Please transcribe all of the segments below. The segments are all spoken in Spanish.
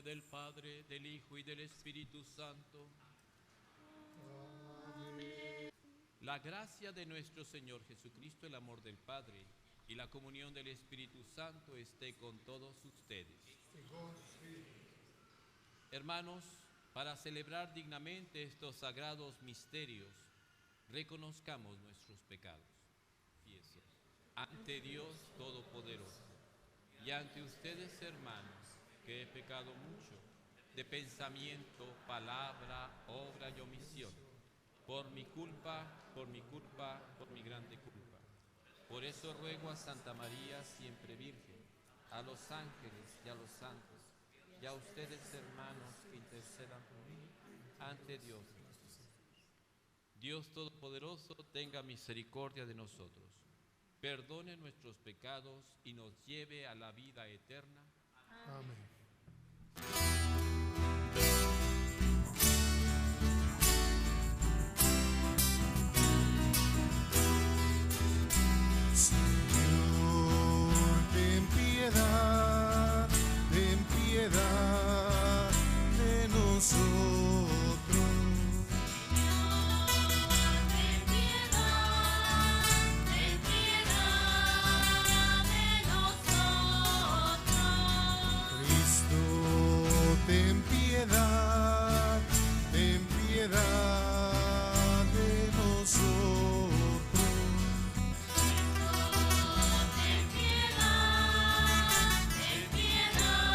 del Padre, del Hijo y del Espíritu Santo. Amén. La gracia de nuestro Señor Jesucristo, el amor del Padre y la comunión del Espíritu Santo esté con todos ustedes. Hermanos, para celebrar dignamente estos sagrados misterios, reconozcamos nuestros pecados. Fíjense, ante Dios Todopoderoso y ante ustedes, hermanos, que he pecado mucho, de pensamiento, palabra, obra y omisión, por mi culpa, por mi grande culpa. Por eso ruego a Santa María, siempre Virgen, a los ángeles y a los santos, y a ustedes, hermanos, que intercedan por mí ante Dios. Dios Todopoderoso tenga misericordia de nosotros, perdone nuestros pecados y nos lleve a la vida eterna. Amén. Señor, ten piedad de nosotros. Ten piedad de nosotros. Ten piedad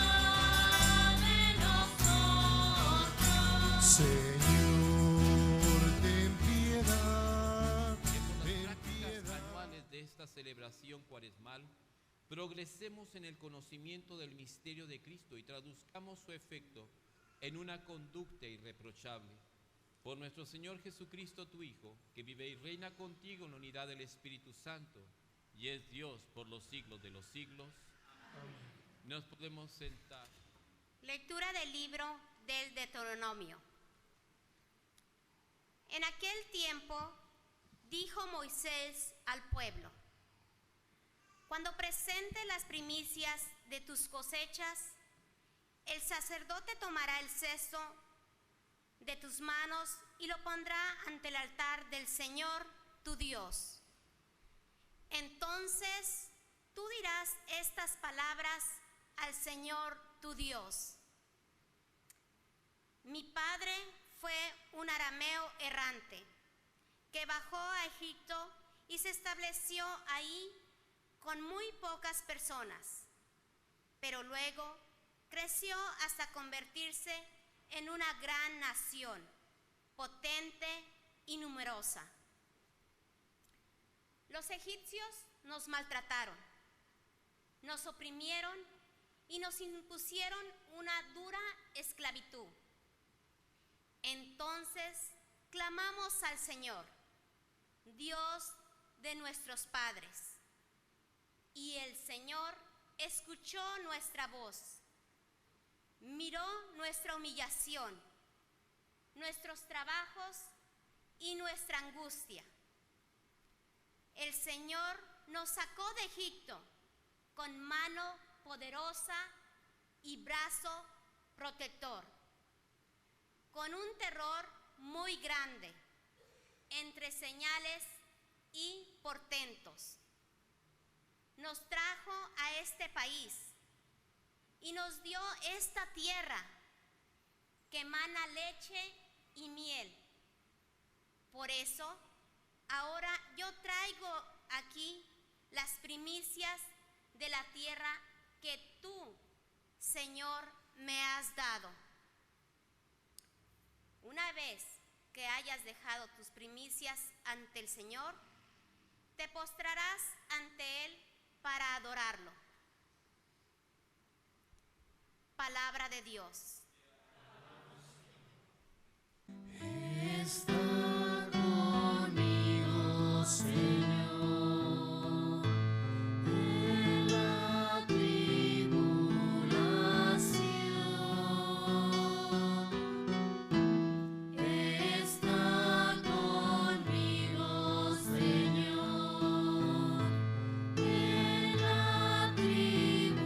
de nosotros. Señor, ten piedad. Que por las prácticas anuales de esta celebración cuaresmal progresemos en el conocimiento del misterio de Cristo y traduzcamos su efecto en una conducta irreprochable. Por nuestro Señor Jesucristo, tu Hijo, que vive y reina contigo en la unidad del Espíritu Santo, y es Dios por los siglos de los siglos. Amén. Nos podemos sentar. Lectura del libro del Deuteronomio. En aquel tiempo dijo Moisés al pueblo: cuando presentes las primicias de tus cosechas, el sacerdote tomará el cesto de tus manos y lo pondrá ante el altar del Señor tu Dios. Entonces tú dirás estas palabras al Señor tu Dios: mi padre fue un arameo errante que bajó a Egipto y se estableció ahí con muy pocas personas, pero luego creció hasta convertirse en una gran nación, potente y numerosa. Los egipcios nos maltrataron, nos oprimieron y nos impusieron una dura esclavitud. Entonces clamamos al Señor, Dios de nuestros padres, y el Señor escuchó nuestra voz, miró nuestra humillación, nuestros trabajos y nuestra angustia. El Señor nos sacó de Egipto con mano poderosa y brazo protector, con un terror muy grande, entre señales y portentos. Nos trajo a este país y nos dio esta tierra que emana leche y miel. Por eso, ahora yo traigo aquí las primicias de la tierra que tú, Señor, me has dado. Una vez que hayas dejado tus primicias ante el Señor, te postrarás ante Él para adorarlo. Palabra de Dios. Está conmigo, Señor, en la tribulación. Está conmigo, Señor, en la tribulación.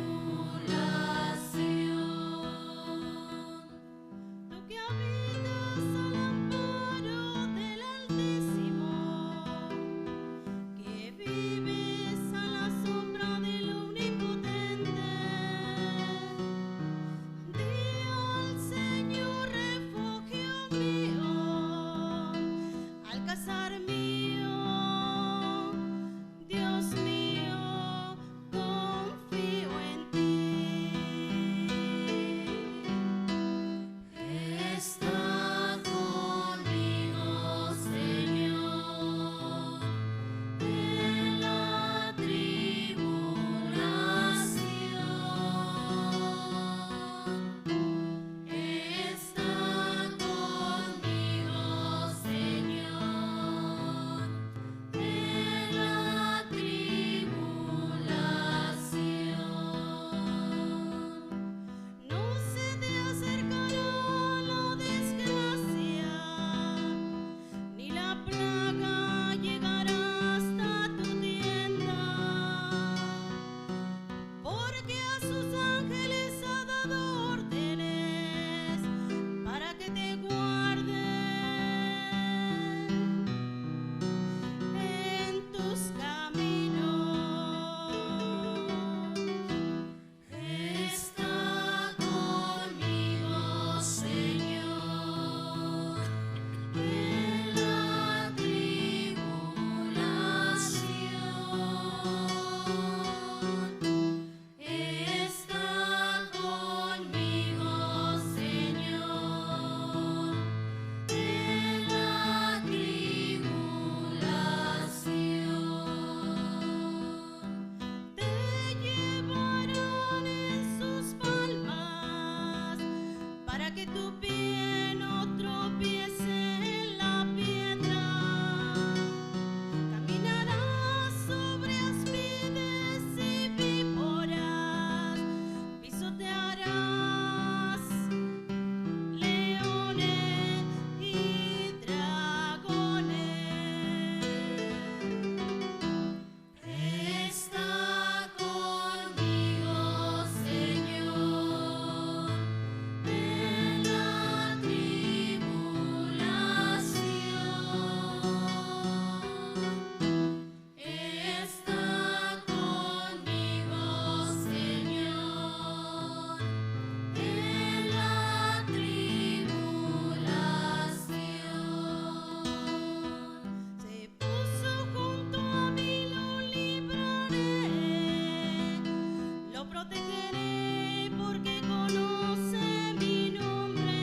que tu pie no tropiece en la piedra. Caminarás sobre aspides y víboras, pisotearás leones y dragones. Está conmigo, Señor, en la tribulación. Está conmigo, Señor, en la tribulación. Se puso junto a mí, lo libraré, lo protegeré porque conoce mi nombre.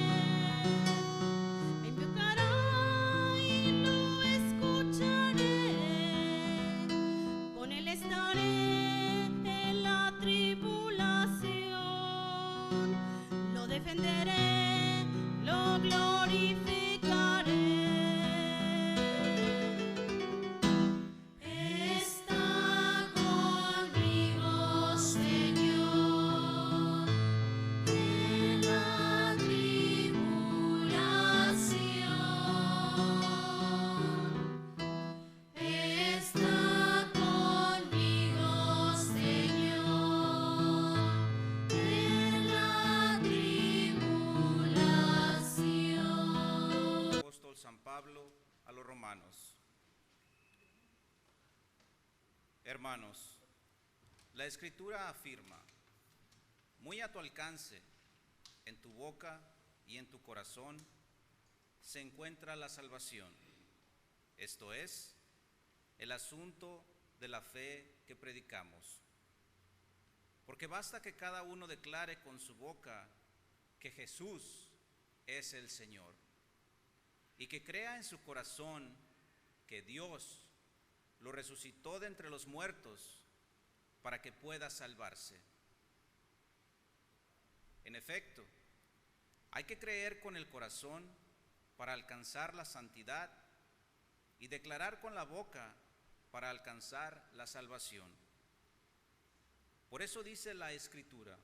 Me invocará y lo escucharé, con él estaré en la tribulación. Lo defenderé, lo glorificaré. Está conmigo, Señor, en la tribulación. Está conmigo, Señor, en la tribulación. Apóstol San Pablo a los romanos. Hermanos, la Escritura afirma: muy a tu alcance, en tu boca y en tu corazón, se encuentra la salvación. Esto es, el asunto de la fe que predicamos. Porque basta que cada uno declare con su boca que Jesús es el Señor, y que crea en su corazón que Dios lo resucitó de entre los muertos para que pueda salvarse. En efecto, hay que creer con el corazón para alcanzar la santidad y declarar con la boca para alcanzar la salvación. Por eso dice la Escritura: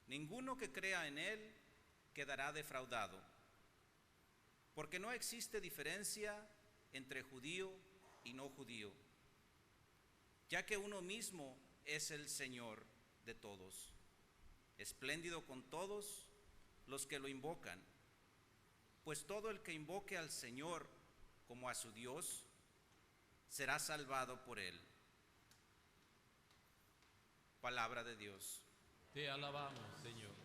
ninguno que crea en Él quedará defraudado, porque no existe diferencia entre judío y no judío, ya que uno mismo es el Señor de todos, espléndido con todos los que lo invocan, pues todo el que invoque al Señor como a su Dios será salvado por Él. Palabra de Dios. Te alabamos, Señor.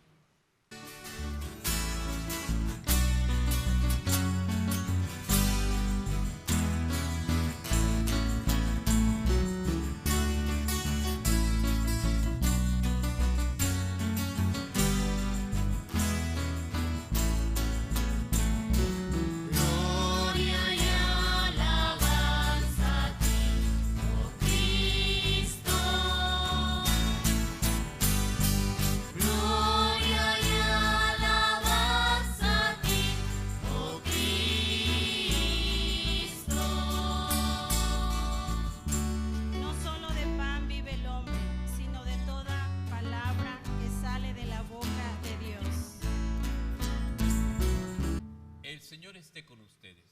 Gloria y alabanza a ti, oh Cristo. Gloria y alabanza a ti, oh Cristo. No solo de pan vive el hombre, sino de toda palabra que sale de la boca de Dios. El Señor esté con ustedes.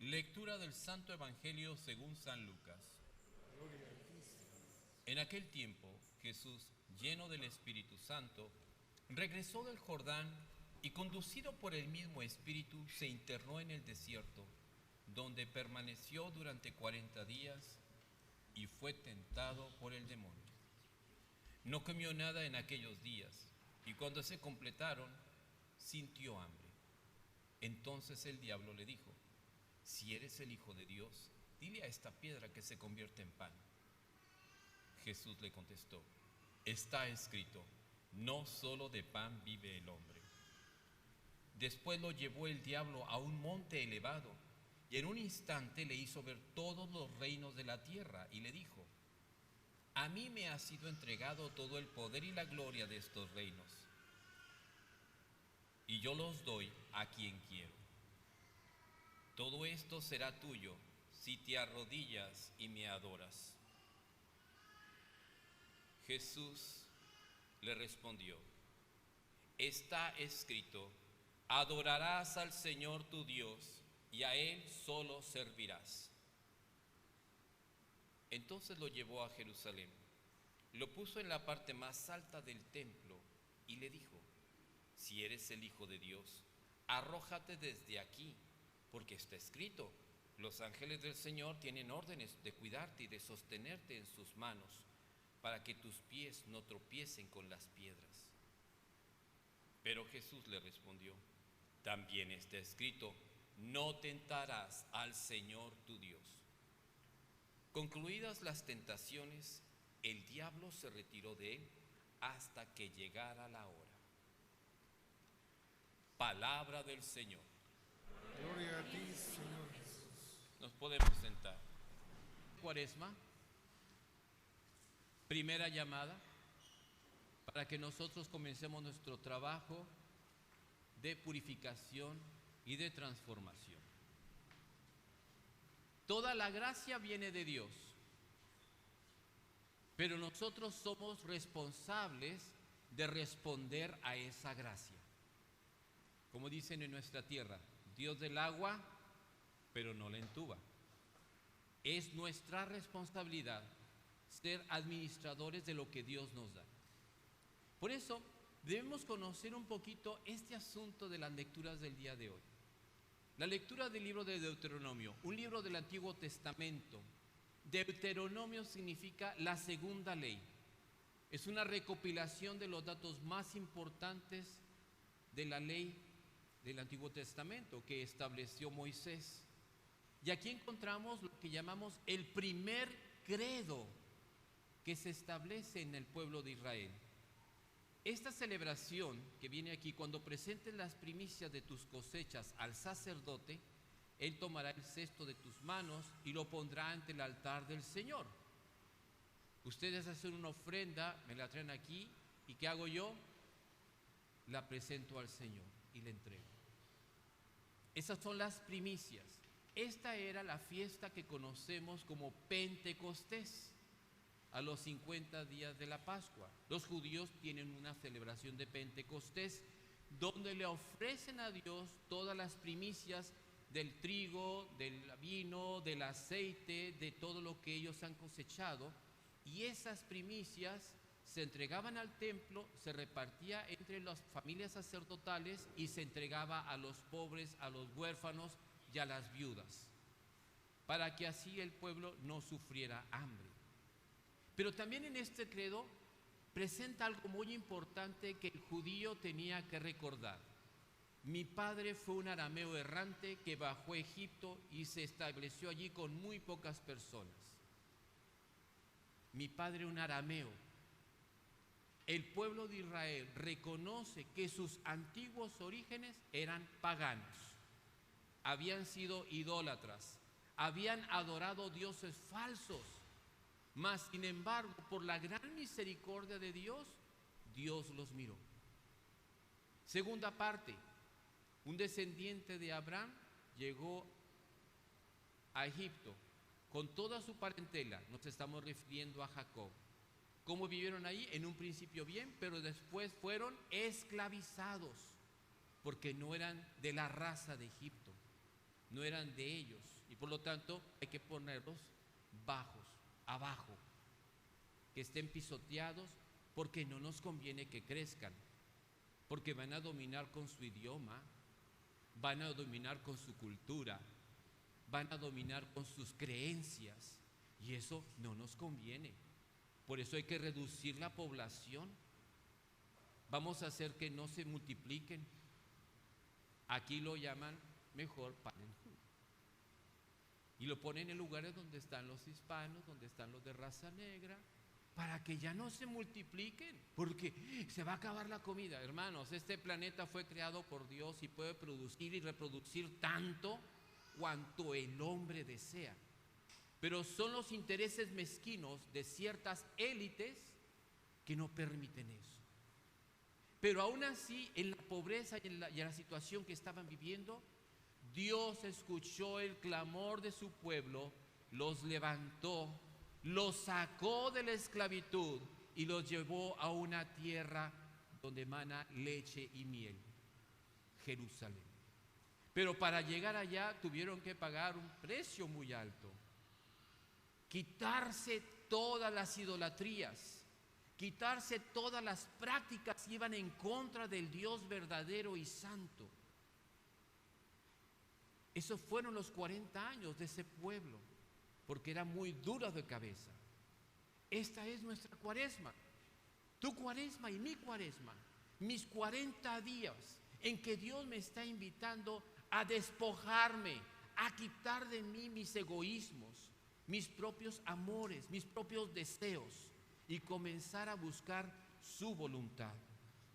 Lectura del Santo Evangelio según San Lucas. En aquel tiempo, Jesús, lleno del Espíritu Santo, regresó del Jordán y, conducido por el mismo Espíritu, se internó en el desierto, donde permaneció durante 40 días y fue tentado por el demonio. No comió nada en aquellos días, y cuando se completaron, sintió hambre. Entonces el diablo le dijo: si eres el Hijo de Dios, dile a esta piedra que se convierta en pan. Jesús le contestó: está escrito, no solo de pan vive el hombre. Después lo llevó el diablo a un monte elevado, y en un instante le hizo ver todos los reinos de la tierra, y le dijo: a mí me ha sido entregado todo el poder y la gloria de estos reinos. y yo los doy a quien quiero. Todo esto será tuyo si te arrodillas y me adoras. Jesús le respondió: está escrito, adorarás al Señor tu Dios y a Él solo servirás. Entonces lo llevó a Jerusalén, lo puso en la parte más alta del templo y le dijo: si eres el Hijo de Dios, arrójate desde aquí, porque está escrito, los ángeles del Señor tienen órdenes de cuidarte y de sostenerte en sus manos, para que tus pies no tropiecen con las piedras. Pero Jesús le respondió: también está escrito, no tentarás al Señor tu Dios. Concluidas las tentaciones, el diablo se retiró de él hasta que llegara la hora. Palabra del Señor. Gloria a ti, Señor Jesús. Nos podemos sentar. Cuaresma, primera llamada para que nosotros comencemos nuestro trabajo de purificación y de transformación. Toda la gracia viene de Dios, pero nosotros somos responsables de responder a esa gracia. Como dicen en nuestra tierra, Dios del agua, pero no la entuba. Es nuestra responsabilidad ser administradores de lo que Dios nos da. Por eso debemos conocer un poquito este asunto de las lecturas del día de hoy. La lectura del libro de Deuteronomio, un libro del Antiguo Testamento. Deuteronomio significa la segunda ley. Es una recopilación de los datos más importantes de la ley del Antiguo Testamento que estableció Moisés. Y aquí encontramos lo que llamamos el primer credo que se establece en el pueblo de Israel. Esta celebración que viene aquí, cuando presentes las primicias de tus cosechas al sacerdote, él tomará el cesto de tus manos y lo pondrá ante el altar del Señor. Ustedes hacen una ofrenda, me la traen aquí, ¿y qué hago yo? La presento al Señor y le entrego. Esas son las primicias. Esta era la fiesta que conocemos como Pentecostés, a los 50 días de la Pascua. Los judíos tienen una celebración de Pentecostés donde le ofrecen a Dios todas las primicias del trigo, del vino, del aceite, de todo lo que ellos han cosechado, y esas primicias se entregaban al templo, se repartía entre las familias sacerdotales y se entregaba a los pobres, a los huérfanos y a las viudas, para que así el pueblo no sufriera hambre. Pero también en este credo presenta algo muy importante que el judío tenía que recordar. Mi padre fue un arameo errante que bajó a Egipto y se estableció allí con muy pocas personas. Mi padre un arameo. El pueblo de Israel reconoce que sus antiguos orígenes eran paganos. Habían sido idólatras, habían adorado dioses falsos. Mas, sin embargo, por la gran misericordia de Dios, Dios los miró. Segunda parte, un descendiente de Abraham llegó a Egipto con toda su parentela. Nos estamos refiriendo a Jacob. ¿Cómo vivieron ahí? En un principio bien, pero después fueron esclavizados, porque no eran de la raza de Egipto, no eran de ellos, y por lo tanto hay que ponerlos bajos, abajo, que estén pisoteados, porque no nos conviene que crezcan, porque van a dominar con su idioma, van a dominar con su cultura, van a dominar con sus creencias, y eso no nos conviene. Por eso hay que reducir la población. Vamos a hacer que no se multipliquen. Aquí lo llaman mejor Panenjú. Y lo ponen en lugares donde están los hispanos, donde están los de raza negra, para que ya no se multipliquen, porque se va a acabar la comida. Hermanos, este planeta fue creado por Dios y puede producir y reproducir tanto cuanto el hombre desea. Pero son los intereses mezquinos de ciertas élites que no permiten eso. Pero aún así, en la pobreza y en la situación que estaban viviendo, Dios escuchó el clamor de su pueblo, los levantó, los sacó de la esclavitud y los llevó a una tierra donde emana leche y miel, Jerusalén. Pero para llegar allá tuvieron que pagar un precio muy alto. Quitarse todas las idolatrías, quitarse todas las prácticas que iban en contra del Dios verdadero y santo. Esos fueron los 40 años de ese pueblo, porque era muy duro de cabeza. Esta es nuestra cuaresma, tu cuaresma y mi cuaresma, mis 40 días en que Dios me está invitando a despojarme, a quitar de mí mis egoísmos, mis propios amores, mis propios deseos y comenzar a buscar su voluntad.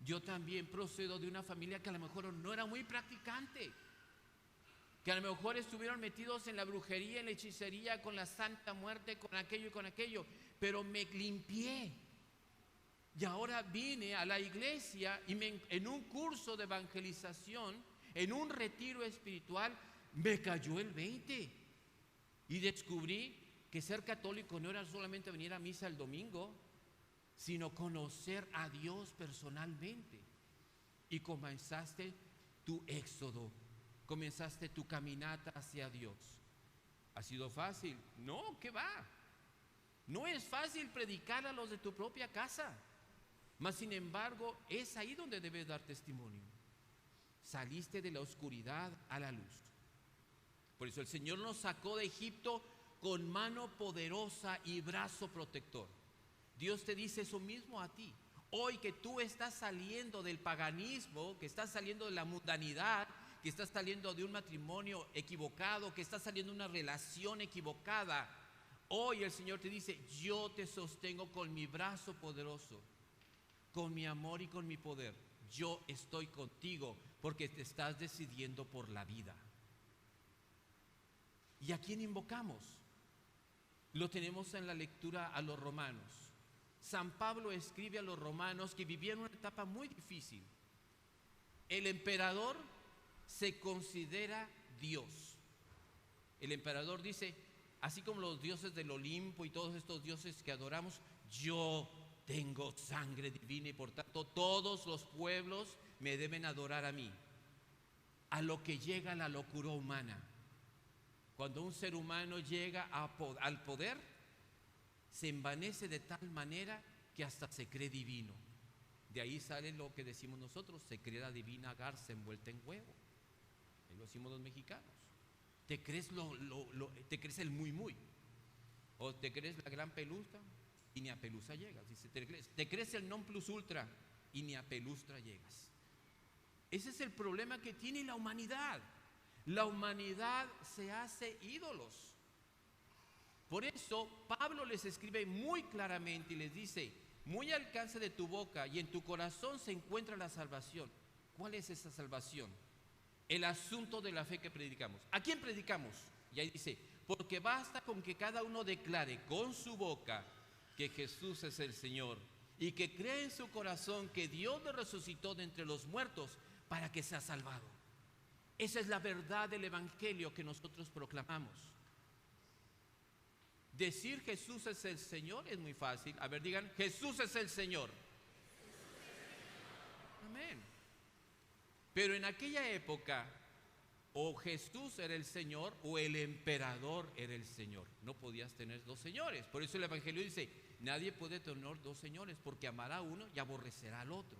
Yo también procedo de una familia que a lo mejor no era muy practicante, que a lo mejor estuvieron metidos en la brujería, en la hechicería, con la santa muerte, con aquello y con aquello, pero me limpié. Y ahora vine a la iglesia y en un curso de evangelización, en un retiro espiritual, me cayó el 20 y descubrí que ser católico no era solamente venir a misa el domingo, sino conocer a Dios personalmente. Y comenzaste tu éxodo, comenzaste tu caminata hacia Dios. ¿Ha sido fácil? No, ¿qué va? No es fácil predicar a los de tu propia casa, mas sin embargo es ahí donde debes dar testimonio. Saliste de la oscuridad a la luz. Por eso el Señor nos sacó de Egipto con mano poderosa y brazo protector. Dios te dice eso mismo a ti. Hoy que tú estás saliendo del paganismo, que estás saliendo de la mundanidad, que estás saliendo de un matrimonio equivocado, que estás saliendo de una relación equivocada, hoy el Señor te dice: yo te sostengo con mi brazo poderoso, con mi amor y con mi poder. Yo estoy contigo porque te estás decidiendo por la vida. ¿Y a quién invocamos? Lo tenemos en la lectura a los romanos. San Pablo escribe a los romanos que vivían una etapa muy difícil. El emperador se considera Dios. El emperador dice, así como los dioses del Olimpo y todos estos dioses que adoramos, yo tengo sangre divina y por tanto todos los pueblos me deben adorar a mí. A lo que llega la locura humana. Cuando un ser humano llega al poder, se envanece de tal manera que hasta se cree divino. De ahí sale lo que decimos nosotros: se cree la divina garza envuelta en huevo. Ahí lo decimos los mexicanos. Te crees te crees el muy muy, o te crees la gran pelustra y ni a pelusa llegas. Dice, te crees el non plus ultra y ni a pelustra llegas. Ese es el problema que tiene la humanidad. La humanidad se hace ídolos. Por eso Pablo les escribe muy claramente y les dice: muy al alcance de tu boca y en tu corazón se encuentra la salvación. ¿Cuál es esa salvación? El asunto de la fe que predicamos. ¿A quién predicamos? Y ahí dice: porque basta con que cada uno declare con su boca que Jesús es el Señor y que cree en su corazón que Dios le resucitó de entre los muertos para que sea salvado. Esa es la verdad del evangelio que nosotros proclamamos. Decir Jesús es el Señor es muy fácil. A ver, digan: Jesús es el Señor. Amén. Pero en aquella época, o Jesús era el Señor o el emperador era el Señor. No podías tener dos señores. Por eso el evangelio dice: nadie puede tener dos señores, porque amará a uno y aborrecerá al otro.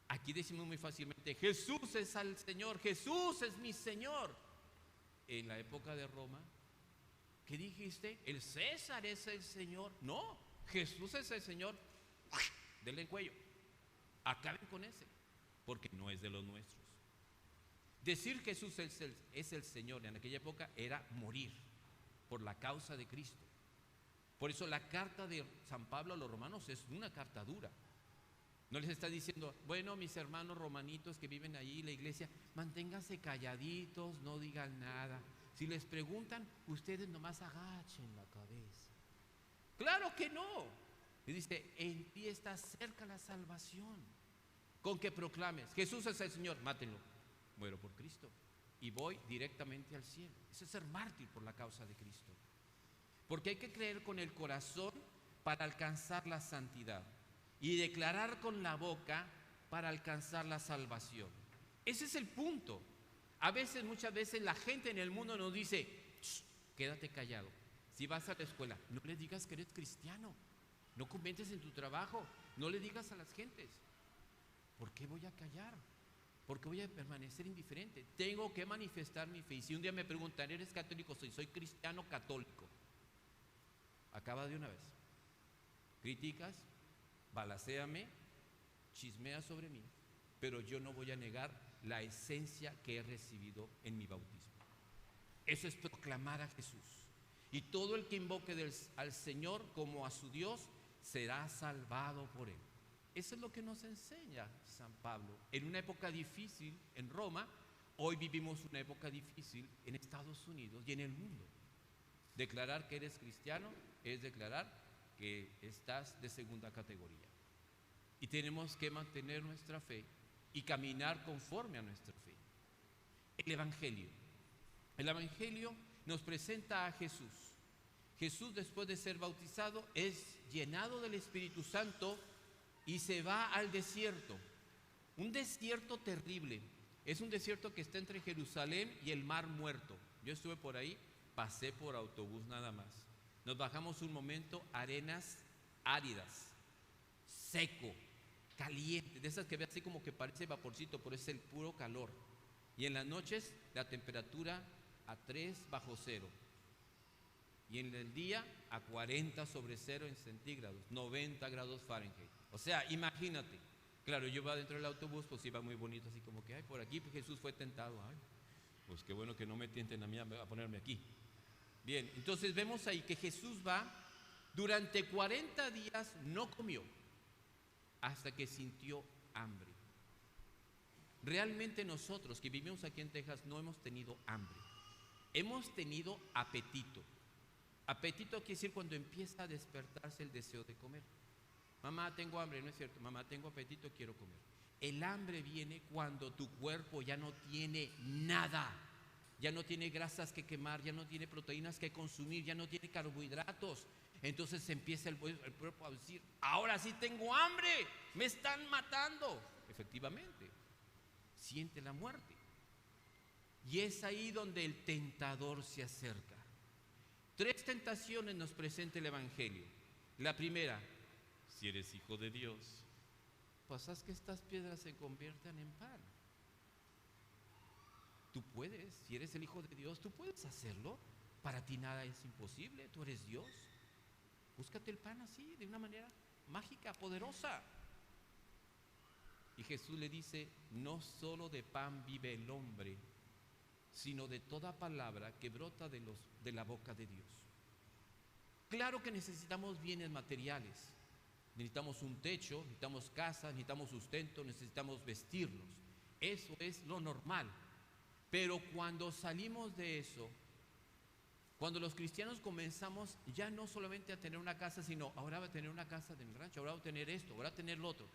Aquí decimos muy fácilmente: Jesús es el Señor, Jesús es mi Señor. En la época de Roma, ¿qué dijiste? ¿El César es el Señor? No, Jesús es el Señor. Denle en cuello, acaben con ese, porque no es de los nuestros. Decir Jesús es el Señor en aquella época era morir por la causa de Cristo. Por eso la carta de San Pablo a los romanos es una carta dura. No les está diciendo: bueno, mis hermanos romanitos que viven ahí en la iglesia, manténganse calladitos, no digan nada. Si les preguntan, ustedes nomás agachen la cabeza. Claro que no. Y dice: en ti está cerca la salvación. con que proclames, Jesús es el Señor, mátenlo. Muero por Cristo y voy directamente al cielo. Ese es ser mártir por la causa de Cristo. Porque hay que creer con el corazón para alcanzar la santidad y declarar con la boca para alcanzar la salvación. Ese es el punto. Muchas veces la gente en el mundo nos dice, quédate callado. Si vas a la escuela, no le digas que eres cristiano. No comentes en tu trabajo. No le digas a las gentes. ¿Por qué voy a callar? ¿Por qué voy a permanecer indiferente? Tengo que manifestar mi fe. Y si un día me preguntan, ¿eres católico? Soy cristiano católico. Acaba de una vez. Criticas, balacéame, chismea sobre mí, pero yo no voy a negar la esencia que he recibido en mi bautismo. Eso es proclamar a Jesús. Y todo el que invoque al Señor como a su Dios será salvado por Él. Eso es lo que nos enseña San Pablo. En una época difícil en Roma, hoy vivimos una época difícil en Estados Unidos y en el mundo. Declarar que eres cristiano es declarar que estás de segunda categoría. Y tenemos que mantener nuestra fe y caminar conforme a nuestra fe. El Evangelio nos presenta a Jesús. Jesús, después de ser bautizado, es llenado del Espíritu Santo y se va al desierto. Un desierto terrible. Es un desierto que está entre Jerusalén y el Mar Muerto. Yo estuve por ahí, pasé por autobús nada más. Nos bajamos un momento, arenas áridas, seco, caliente, de esas que ve así como que parece vaporcito, pero es el puro calor. Y en las noches la temperatura a 3 bajo cero. Y en el día a 40 sobre cero en centígrados, 90 grados Fahrenheit. O sea, imagínate. Claro, yo iba dentro del autobús, pues iba muy bonito, así como que, ay, por aquí Jesús fue tentado. Ay, pues qué bueno que no me tienten a mí a ponerme aquí. Bien, entonces vemos ahí que Jesús va, durante 40 días no comió, hasta que sintió hambre. Realmente nosotros que vivimos aquí en Texas no hemos tenido hambre, hemos tenido apetito. Apetito quiere decir cuando empieza a despertarse el deseo de comer. Mamá, tengo hambre, no es cierto, mamá, tengo apetito, quiero comer. El hambre viene cuando tu cuerpo ya no tiene nada, ya no tiene grasas que quemar, ya no tiene proteínas que consumir, ya no tiene carbohidratos. Entonces empieza el cuerpo a decir, ahora sí tengo hambre, me están matando. Efectivamente, siente la muerte. Y es ahí donde el tentador se acerca. 3 tentaciones nos presenta el Evangelio. La primera, si eres hijo de Dios, pues haz que estas piedras se conviertan en pan. Tú puedes, si eres el hijo de Dios, tú puedes hacerlo. Para ti nada es imposible, tú eres Dios. Búscate el pan así, de una manera mágica, poderosa. Y Jesús le dice, no solo de pan vive el hombre, sino de toda palabra que brota de la boca de Dios. Claro que necesitamos bienes materiales. Necesitamos un techo, necesitamos casa, necesitamos sustento, necesitamos vestirnos. Eso es lo normal. Pero cuando salimos de eso, cuando los cristianos comenzamos ya no solamente a tener una casa, sino ahora voy a tener una casa en el rancho, ahora voy a tener esto, ahora voy a tener lo otro.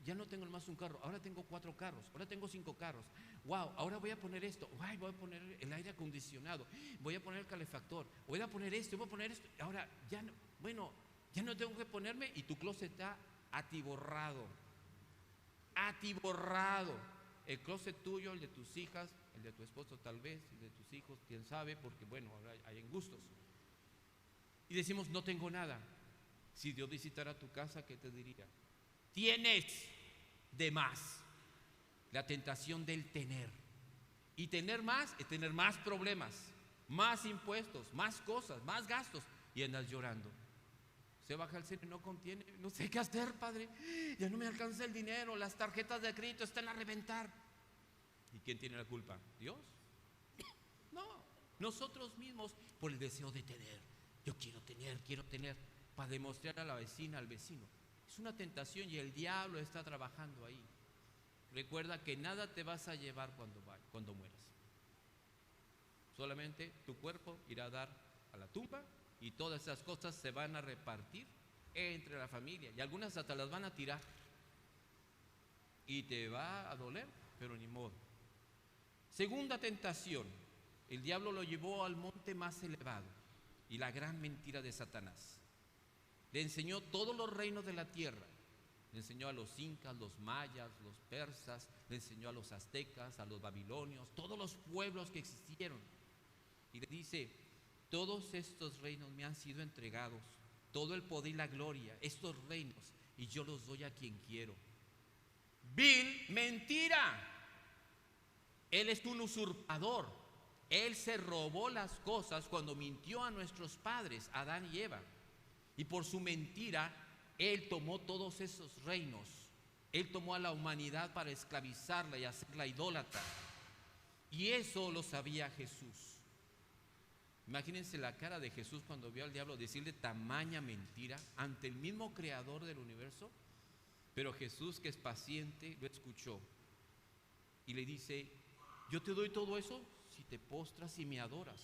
Ya no tengo más un carro, ahora tengo 4 carros, ahora tengo 5 carros. Wow, ahora voy a poner esto, voy a poner el aire acondicionado, voy a poner el calefactor, voy a poner esto, voy a poner esto. Ahora ya no, bueno, ya no tengo que ponerme y tu closet está atiborrado. Atiborrado. El closet tuyo, el de tus hijas, el de tu esposo tal vez, el de tus hijos, quién sabe, porque bueno, ahora hay en gustos. Y decimos, no tengo nada. Si Dios visitara tu casa, ¿qué te diría? Tienes de más. La tentación del tener. Y tener más es tener más problemas, más impuestos, más cosas, más gastos. Y andas llorando. Se baja el cine, no contiene, no sé qué hacer, padre. Ya no me alcanza el dinero, las tarjetas de crédito están a reventar. ¿Y quién tiene la culpa? ¿Dios? No, nosotros mismos por el deseo de tener. Yo quiero tener, para demostrar a la vecina, al vecino. Es una tentación y el diablo está trabajando ahí. Recuerda que nada te vas a llevar cuando mueras. Solamente tu cuerpo irá a dar a la tumba y todas esas cosas se van a repartir entre la familia y algunas hasta las van a tirar. y te va a doler, pero ni modo. Segunda tentación, el diablo lo llevó al monte más elevado y la gran mentira de Satanás. Le enseñó todos los reinos de la tierra. Le enseñó a los incas, los mayas, los persas, le enseñó a los aztecas, a los babilonios, todos los pueblos que existieron. Y le dice, todos estos reinos me han sido entregados, todo el poder y la gloria, estos reinos, y yo los doy a quien quiero. Vil mentira. Él es un usurpador. Él se robó las cosas cuando mintió a nuestros padres, Adán y Eva. Y por su mentira, Él tomó todos esos reinos. Él tomó a la humanidad para esclavizarla y hacerla idólatra. Y eso lo sabía Jesús. Imagínense la cara de Jesús cuando vio al diablo decirle tamaña mentira ante el mismo creador del universo. Pero Jesús, que es paciente, lo escuchó. Y le dice, yo te doy todo eso si te postras y me adoras.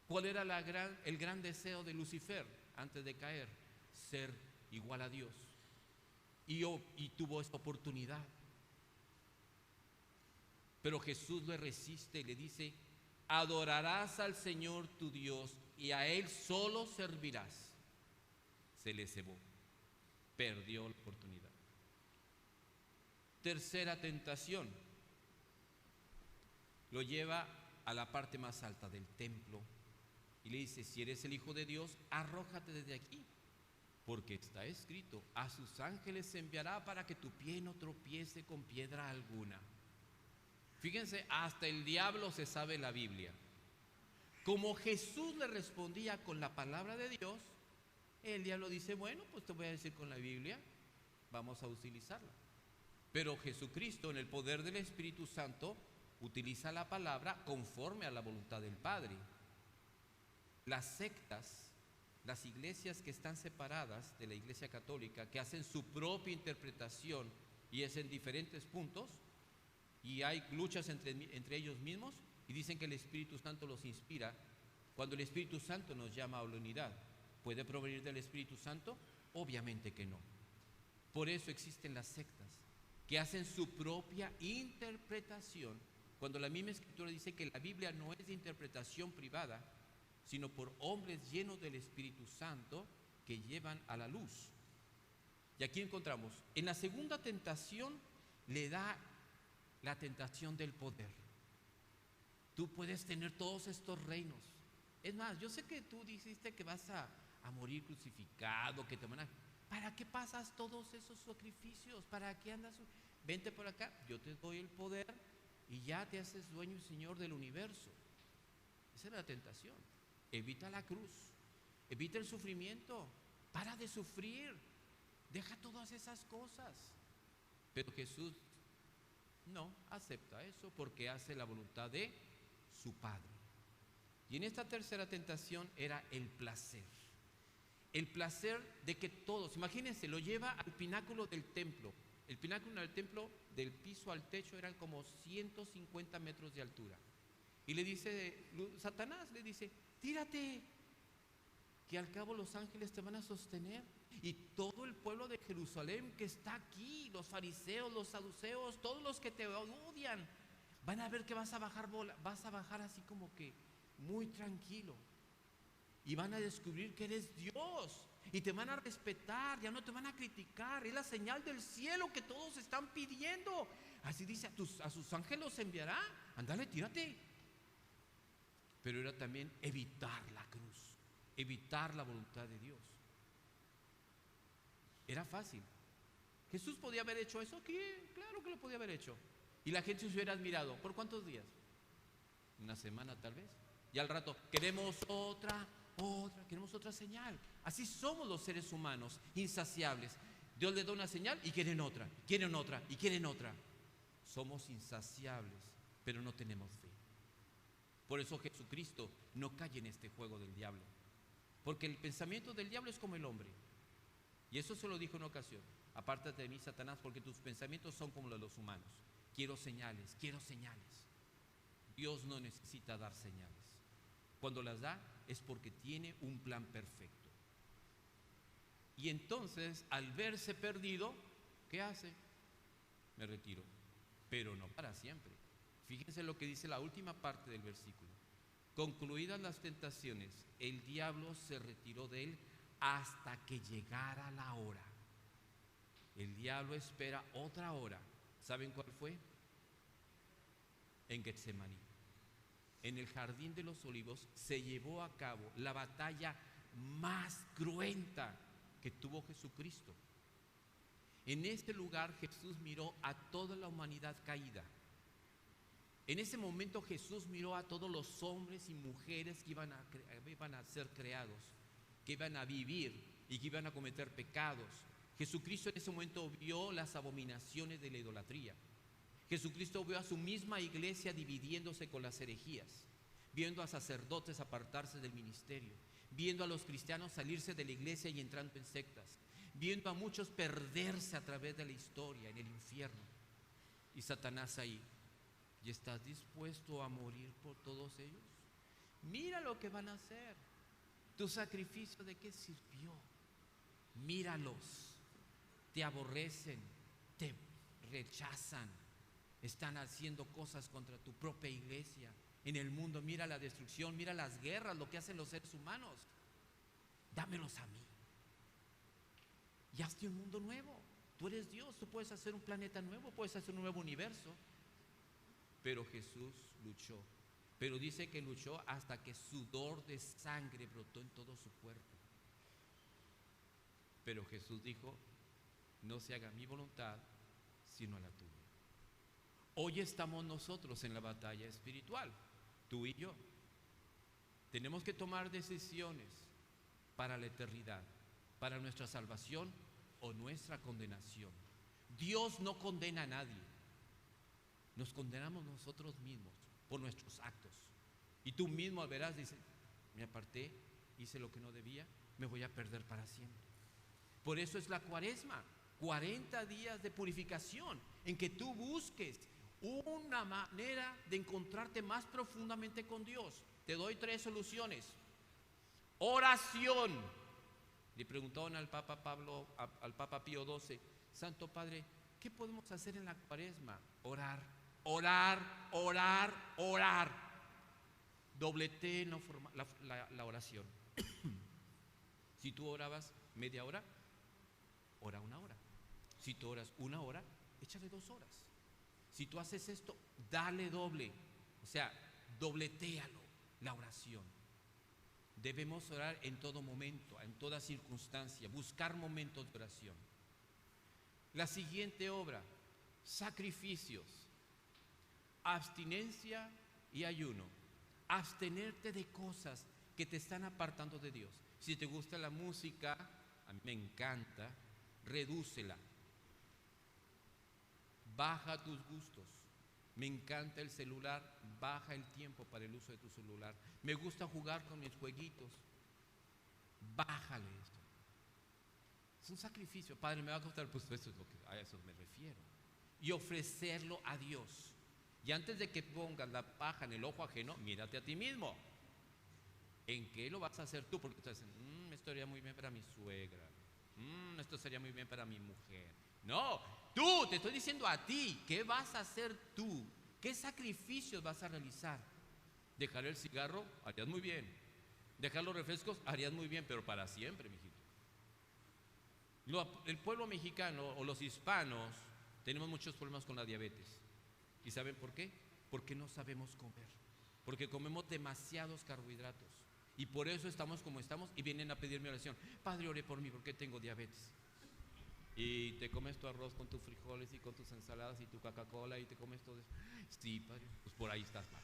¿Cuál era el gran deseo de Lucifer antes de caer? Ser igual a Dios. Y tuvo esta oportunidad. Pero Jesús le resiste y le dice, adorarás al Señor tu Dios y a Él solo servirás. Se le cebó. Perdió la oportunidad. Tercera tentación. Lo lleva a la parte más alta del templo y le dice, si eres el Hijo de Dios, arrójate desde aquí, porque está escrito, a sus ángeles enviará para que tu pie no tropiece con piedra alguna. Fíjense, hasta el diablo se sabe la Biblia. Como Jesús le respondía con la palabra de Dios, el diablo dice, bueno, pues te voy a decir con la Biblia, vamos a utilizarla. Pero Jesucristo, en el poder del Espíritu Santo, utiliza la palabra conforme a la voluntad del Padre. Las sectas, las iglesias que están separadas de la Iglesia Católica, que hacen su propia interpretación y es en diferentes puntos, y hay luchas entre ellos mismos, y dicen que el Espíritu Santo los inspira, cuando el Espíritu Santo nos llama a la unidad. ¿Puede provenir del Espíritu Santo? Obviamente que no. Por eso existen las sectas, que hacen su propia interpretación, cuando la misma Escritura dice que la Biblia no es de interpretación privada, sino por hombres llenos del Espíritu Santo que llevan a la luz. Y aquí encontramos, en la segunda tentación le da la tentación del poder. Tú puedes tener todos estos reinos. Es más, yo sé que tú dijiste que vas a morir crucificado, que te van a... ¿Para qué pasas todos esos sacrificios? ¿Para qué andas? Vente por acá, yo te doy el poder y ya te haces dueño y señor del universo. Esa es la tentación. Evita la cruz, evita el sufrimiento, para de sufrir, deja todas esas cosas. Pero Jesús no acepta eso porque hace la voluntad de su Padre. Y en esta tercera tentación era el placer. El placer de que todos, imagínense, lo lleva al pináculo del templo. El pináculo del templo, del piso al techo, eran como 150 metros de altura. Y le dice, Satanás le dice, tírate, que al cabo los ángeles te van a sostener. Y todo el pueblo de Jerusalén que está aquí, los fariseos, los saduceos, todos los que te odian, van a ver que vas a bajar así como que muy tranquilo. Y van a descubrir que eres Dios. Y te van a respetar, ya no te van a criticar. Es la señal del cielo que todos están pidiendo. Así dice, a sus ángeles los enviará. Ándale, tírate. Pero era también evitar la cruz, evitar la voluntad de Dios. Era fácil. ¿Jesús podía haber hecho eso? Claro que lo podía haber hecho. Y la gente se hubiera admirado. ¿Por cuántos días? Una semana tal vez. Y al rato, queremos queremos otra señal. Así somos los seres humanos, insaciables. Dios les da una señal y quieren otra, quieren otra y quieren otra. Somos insaciables, pero no tenemos fe. Por eso Jesucristo no cae en este juego del diablo. Porque el pensamiento del diablo es como el hombre. Y eso se lo dijo en una ocasión. Apártate de mí, Satanás, porque tus pensamientos son como los de los humanos. Quiero señales, quiero señales. Dios no necesita dar señales. Cuando las da es porque tiene un plan perfecto. Y entonces, al verse perdido, ¿qué hace? me retiro, pero no para siempre. Fíjense lo que dice la última parte del versículo. Concluidas las tentaciones, el diablo se retiró de él hasta que llegara la hora. El diablo espera otra hora. ¿Saben cuál fue? En Getsemaní. En el jardín de los olivos se llevó a cabo la batalla más cruenta que tuvo Jesucristo. En este lugar Jesús miró a toda la humanidad caída. En ese momento Jesús miró a todos los hombres y mujeres que iban a ser creados, que iban a vivir y que iban a cometer pecados. Jesucristo en ese momento vio las abominaciones de la idolatría. Jesucristo vio a su misma iglesia dividiéndose con las herejías, viendo a sacerdotes apartarse del ministerio, viendo a los cristianos salirse de la iglesia y entrando en sectas, viendo a muchos perderse a través de la historia en el infierno. Y Satanás ahí: ¿y estás dispuesto a morir por todos ellos? Mira lo que van a hacer. ¿Tu sacrificio de qué sirvió? Míralos. Te aborrecen, te rechazan, están haciendo cosas contra tu propia iglesia. En el mundo mira la destrucción, mira las guerras, lo que hacen los seres humanos. Dámelos a mí y hazte un mundo nuevo. Tú eres Dios, tú puedes hacer un planeta nuevo, puedes hacer un nuevo universo. Pero Jesús luchó, pero dice que luchó hasta que sudor de sangre brotó en todo su cuerpo. Pero Jesús dijo: no se haga mi voluntad, sino la tuya. Hoy estamos nosotros en la batalla espiritual, tú y yo. Tenemos que tomar decisiones para la eternidad, para nuestra salvación o nuestra condenación. Dios no condena a nadie. Nos condenamos nosotros mismos por nuestros actos. Y tú mismo verás, dice: me aparté, hice lo que no debía, me voy a perder para siempre. Por eso es la Cuaresma, 40 días de purificación, en que tú busques una manera de encontrarte más profundamente con Dios. Te doy 3 soluciones. Oración. Le preguntaron al Papa Pío XII: Santo Padre, ¿qué podemos hacer en la Cuaresma? Orar, orar, orar, orar. Dobleté la oración. Si tú orabas media hora, ora 1 hora. Si tú oras 1 hora, échale 2 horas. Si tú haces esto, dale doble. O sea, dobletéalo, la oración. Debemos orar en todo momento, en toda circunstancia, buscar momentos de oración. La siguiente obra: sacrificios, abstinencia y ayuno. Abstenerte de cosas que te están apartando de Dios. Si te gusta la música, a mí me encanta, redúcela. Baja tus gustos. Me encanta el celular, baja el tiempo para el uso de tu celular. Me gusta jugar con mis jueguitos, bájale esto. Es un sacrificio. Padre, me va a costar, pues eso es lo que, a eso me refiero. Y ofrecerlo a Dios. Y antes de que pongas la paja en el ojo ajeno, mírate a ti mismo. ¿En qué lo vas a hacer tú? Porque estás diciendo: esto sería muy bien para mi suegra, esto sería muy bien para mi mujer. No, tú, te estoy diciendo a ti, ¿qué vas a hacer tú? ¿Qué sacrificios vas a realizar? Dejar el cigarro, harías muy bien. Dejar los refrescos, harías muy bien, pero para siempre, mijito. El pueblo mexicano o los hispanos tenemos muchos problemas con la diabetes. ¿Y saben por qué? Porque no sabemos comer. Porque comemos demasiados carbohidratos. Y por eso estamos como estamos y vienen a pedirme oración. Padre, ore por mí porque tengo diabetes. Y te comes tu arroz con tus frijoles y con tus ensaladas y tu Coca-Cola y te comes todo eso. Sí, Padre, pues por ahí estás mal.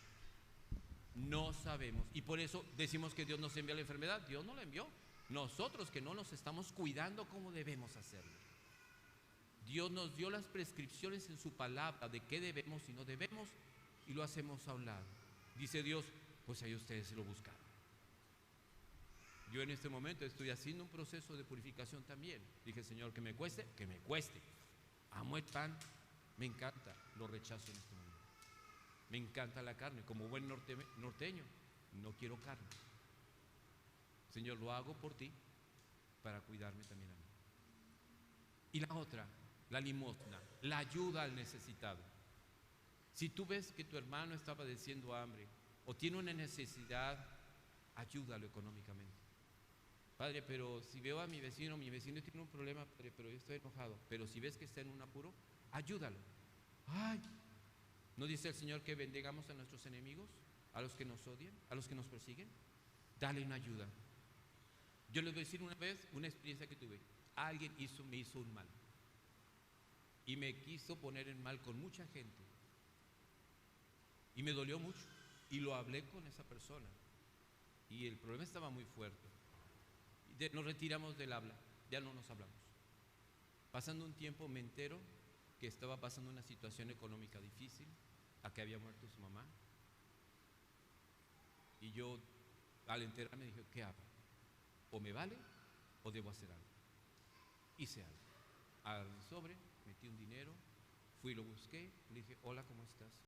No sabemos. Y por eso decimos que Dios nos envía la enfermedad. Dios no la envió. Nosotros que no nos estamos cuidando como debemos hacerlo. Dios nos dio las prescripciones en su palabra de qué debemos y no debemos, y lo hacemos a un lado. Dice Dios: pues ahí ustedes se lo buscan. Yo en este momento estoy haciendo un proceso de purificación también. Dije: Señor, que me cueste, que me cueste. Amo el pan, me encanta, lo rechazo en este momento. Me encanta la carne, como buen norteño, no quiero carne. Señor, lo hago por ti, para cuidarme también a mí. Y la otra, la limosna, la ayuda al necesitado. Si tú ves que tu hermano está padeciendo hambre o tiene una necesidad, ayúdalo económicamente. Padre, pero si veo a mi vecino tiene un problema, padre, pero yo estoy enojado. Pero si ves que está en un apuro, ayúdalo. Ay, ¿no dice el Señor que bendigamos a nuestros enemigos, a los que nos odian, a los que nos persiguen? Dale una ayuda. Yo les voy a decir una vez una experiencia que tuve. Alguien me hizo un mal y me quiso poner en mal con mucha gente y me dolió mucho y lo hablé con esa persona y el problema estaba muy fuerte. Nos retiramos del habla, ya no nos hablamos. Pasando un tiempo me entero que estaba pasando una situación económica difícil, a que había muerto su mamá, y yo al enterarme dije, ¿qué hago? O me vale o debo hacer algo. Hice algo. Al sobre, metí un dinero, fui y lo busqué, le dije, hola, ¿cómo estás?